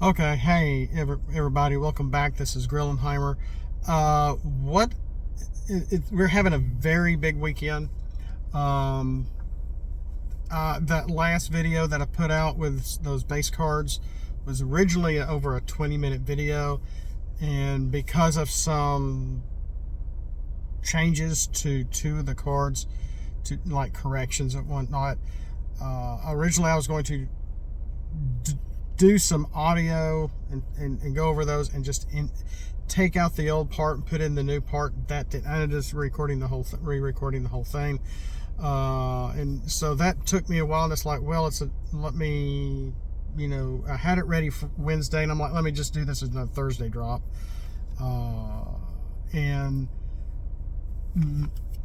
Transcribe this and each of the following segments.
Okay, hey everybody, welcome back. This is Grillenheimer. We're having a very big weekend. Um, that last video that I put out with those base cards was originally over a 20-minute video, and because of some changes to two of the cards, to like corrections and whatnot, originally I was going to do some audio and go over those and just take out the old part and put in the new part. That did, I just re-recording the whole thing, and so that took me a while. And it's like, well, let me, I had it ready for Wednesday, and I'm like, let me just do this as a Thursday drop, and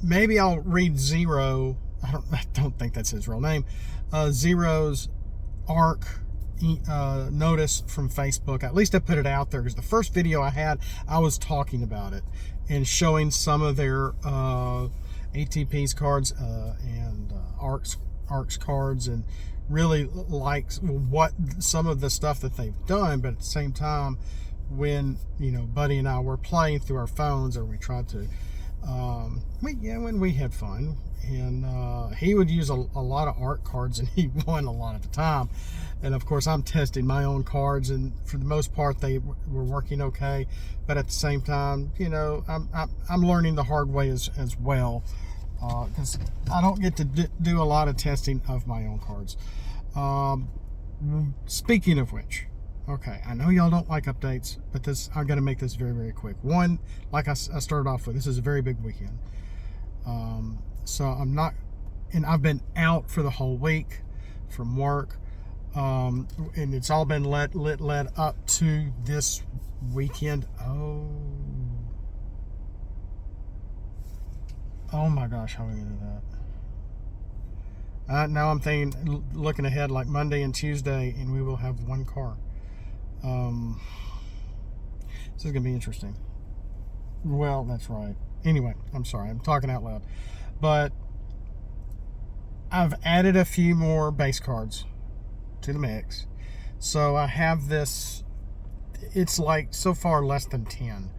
maybe I'll read Zero. I don't think that's his real name. Zero's arc notice from Facebook. At least I put it out there, because the first video I had, I was talking about it and showing some of their ATP's cards and arcs cards, and really like what some of the stuff that they've done. But at the same time, when Buddy and I were playing through our phones, or we tried to when we had fun, and he would use a lot of art cards, and he won a lot of the time. And of course, I'm testing my own cards, and for the most part, they were working okay. But at the same time, I'm learning the hard way as well, because I don't get to do a lot of testing of my own cards. Speaking of which, okay, I know y'all don't like updates, but I'm going to make this very, very quick. One, like I started off with, this is a very big weekend. So I'm not, and I've been out for the whole week from work. And it's all been led up to this weekend. Oh my gosh, how are we gonna do that? Now I'm thinking, looking ahead, like Monday and Tuesday, and we will have one car. This is gonna be interesting. Well, that's right. Anyway, I'm sorry, I'm talking out loud, but I've added a few more base cards to the mix. So I have this, it's like so far less than 10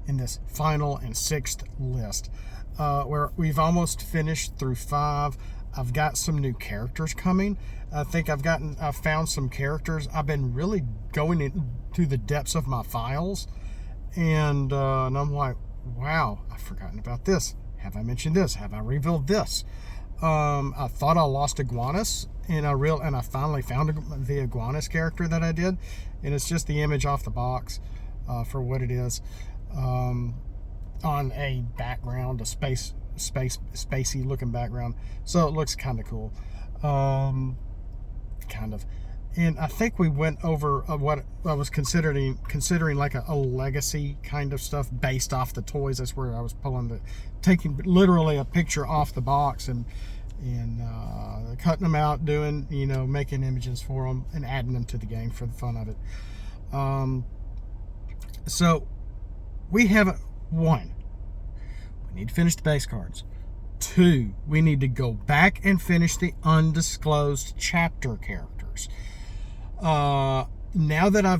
in this final and sixth list, where we've almost finished through 5. I've got some new characters coming. I think I've found some characters. I've been really going into the depths of my files, and I'm like, wow, I've forgotten about this. Have I mentioned this? Have I revealed this? I thought I lost Iguanas, and I finally found the Iguanas character that I did, and it's just the image off the box, for what it is, on a background, a spacey looking background, so it looks kind of cool, kind of. And I think we went over what I was considering like a legacy kind of stuff based off the toys. That's where I was taking literally a picture off the box and cutting them out, doing, making images for them and adding them to the game for the fun of it. So we have 1, we need to finish the base cards. 2, we need to go back and finish the undisclosed chapter characters. Now that I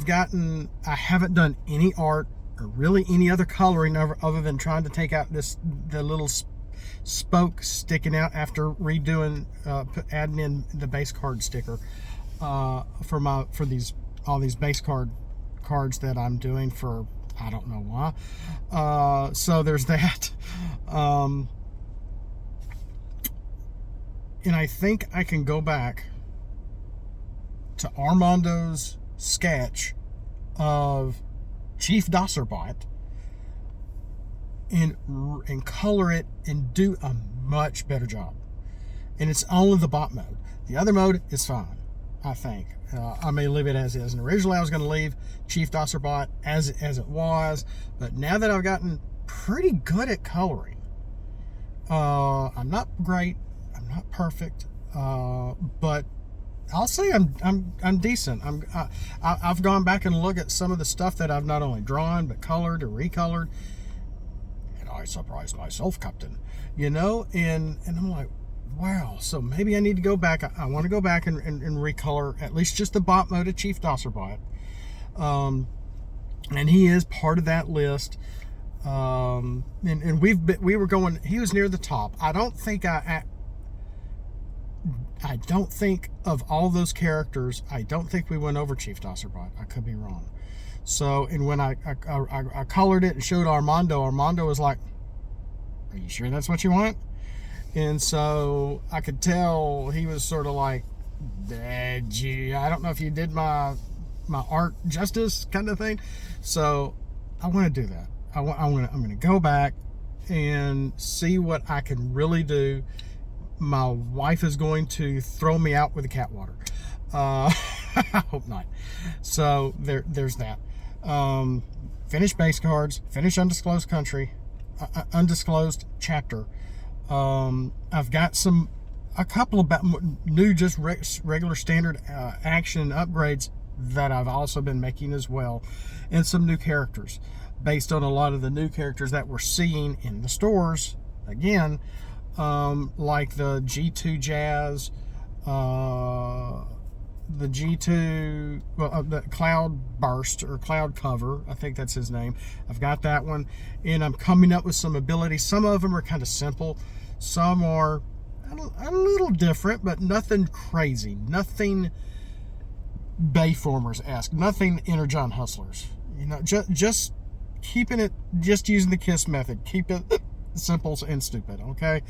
haven't done any art or really any other coloring other than trying to take out the little spoke sticking out after redoing, adding in the base card sticker, for all these base cards that I'm doing for, I don't know why. So there's that. And I think I can go back to Armando's sketch of Chief Dosserbot and color it and do a much better job. And it's only the bot mode. The other mode is fine, I think. I may leave it as is. And originally I was going to leave Chief Dosserbot as it was, but now that I've gotten pretty good at coloring, I'm not great, I'm not perfect, but I'll say I'm decent. I've gone back and looked at some of the stuff that I've not only drawn but colored or recolored, and I surprised myself, Captain. And I'm like, wow. So maybe I need to go back. I want to go back and recolor at least just the bot mode of Chief Dosserbot, And he is part of that list. And we were going. He was near the top. I don't think I don't think of all those characters. I don't think we went over Chief Dosserbot. I could be wrong. So, and when I colored it and showed Armando was like, "Are you sure that's what you want?" And so I could tell he was sort of like, "Gee, I don't know if you did my art justice," kind of thing. So I want to do that. I'm going to go back and see what I can really do. My wife is going to throw me out with the cat water. I hope not. So there's that. Finish base cards. Finish undisclosed country. Undisclosed chapter. I've got a couple of new, just regular standard action upgrades that I've also been making as well, and some new characters based on a lot of the new characters that we're seeing in the stores again, like the G2 Jazz, the G2, the Cloud Burst or Cloud Cover, I think that's his name. I've got that one, and I'm coming up with some abilities. Some of them are kind of simple, some are a little different, but nothing crazy, nothing Bayformers-esque, nothing Energon Hustlers. Just keeping it, just using the KISS method. Keep it simple and stupid, okay?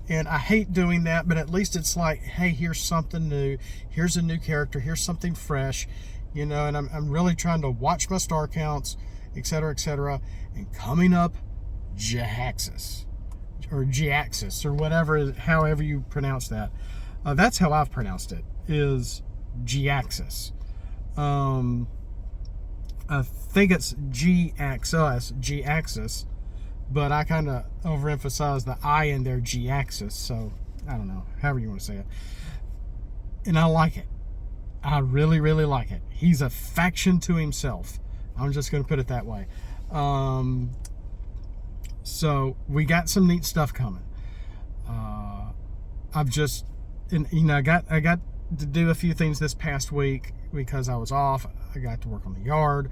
And I hate doing that, but at least it's like, hey, here's something new. Here's a new character. Here's something fresh, and I'm really trying to watch my star counts, etc., and coming up, Jaxis, or Jaxis, or whatever, however you pronounce that. That's how I've pronounced it, is Jaxis. I think it's G-axis, but I kind of overemphasize the I in there, G-axis, so I don't know, however you want to say it. And I like it. I really, really like it. He's a faction to himself. I'm just going to put it that way. So we got some neat stuff coming. I got to do a few things this past week because I was off. I got to work on the yard.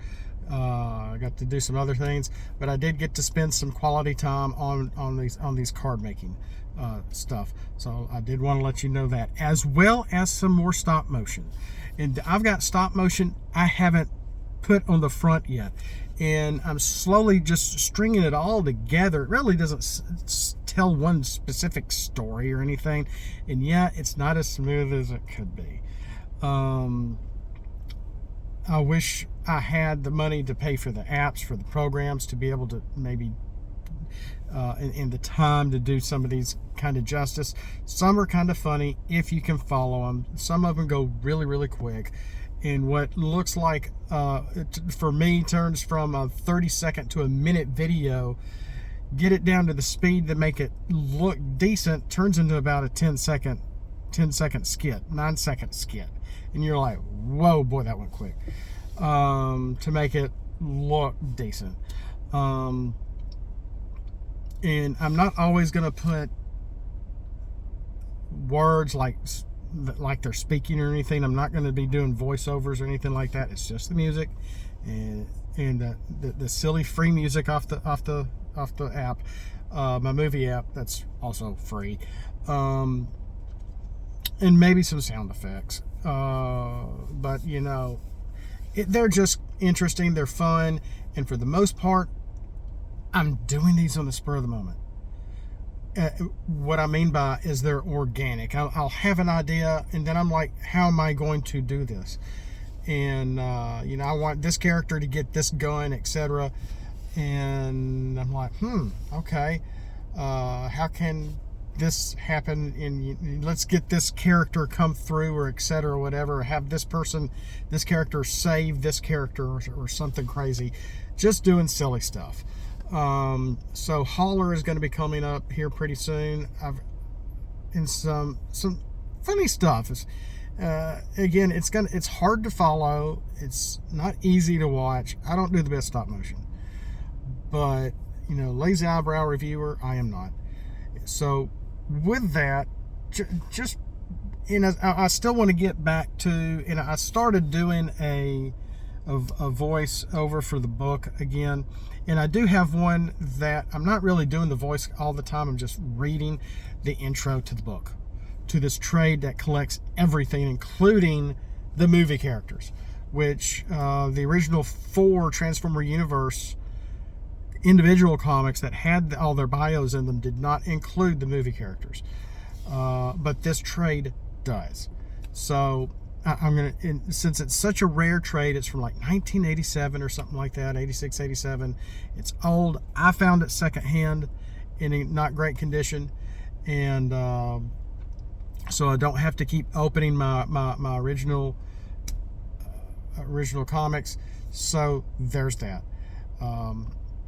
I got to do some other things, but I did get to spend some quality time on these card making stuff. So I did want to let you know that, as well as some more stop motion. And I've got stop motion I haven't put on the front yet, and I'm slowly just stringing it all together. It really doesn't tell one specific story or anything, and yet it's not as smooth as it could be. I wish I had the money to pay for the apps, for the programs, to be able to maybe in the time to do some of these kind of justice. Some are kind of funny if you can follow them. Some of them go really, really quick. And what looks like, for me, turns from a 30-second to a minute video, get it down to the speed to make it look decent, turns into about a 10-second skit, 9-second skit. And you're like, whoa, boy, that went quick. To make it look decent. And I'm not always going to put words like they're speaking or anything. I'm not going to be doing voiceovers or anything like that. It's just the music and the silly free music off the app, my movie app that's also free, and maybe some sound effects. But they're just interesting. They're fun, and for the most part, I'm doing these on the spur of the moment. What I mean by is they're organic. I'll have an idea, and then I'm like, how am I going to do this? And I want this character to get this going, etc. And I'm like, okay, how can this happen? And let's get this character come through, or etc., or whatever. Have this character save this character, or something crazy. Just doing silly stuff. So Hauler is going to be coming up here pretty soon. And some funny stuff. Again, it's hard to follow. It's not easy to watch. I don't do the best stop motion, but lazy eyebrow reviewer, I am not. So with that, I still want to get back to, I started doing a voice over for the book again. And I do have one that I'm not really doing the voice all the time. I'm just reading the intro to the book, to this trade that collects everything, including the movie characters, which the original 4 Transformer Universe individual comics that had all their bios in them did not include the movie characters. But this trade does. So I'm going to, since it's such a rare trade, it's from like 1987 or something like that, 86, 87. It's old. I found it secondhand in a not great condition. And so I don't have to keep opening my original comics. So there's that.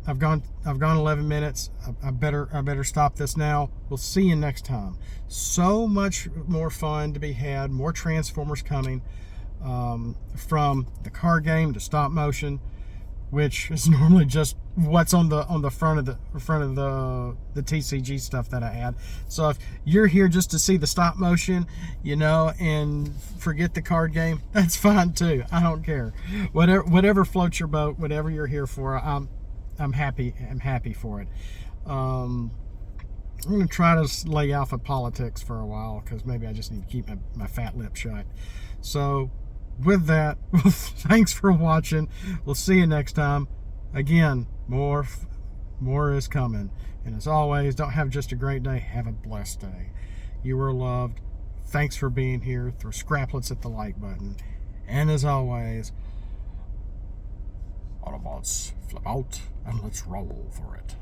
I've gone 11 minutes. I better stop this now. We'll see you next time. So much more fun to be had. More Transformers coming, from the card game to stop motion, which is normally just what's on the front of the TCG stuff that I add. So if you're here just to see the stop motion, and forget the card game, that's fine too. I don't care. Whatever floats your boat, whatever you're here for, I'm happy for it. I'm going to try to lay off of politics for a while, because maybe I just need to keep my fat lip shut. So with that, thanks for watching. We'll see you next time. Again, more is coming. And as always, don't have just a great day, have a blessed day. You are loved. Thanks for being here. Throw scraplets at the like button. And as always, Autobots, flip out and let's roll for it.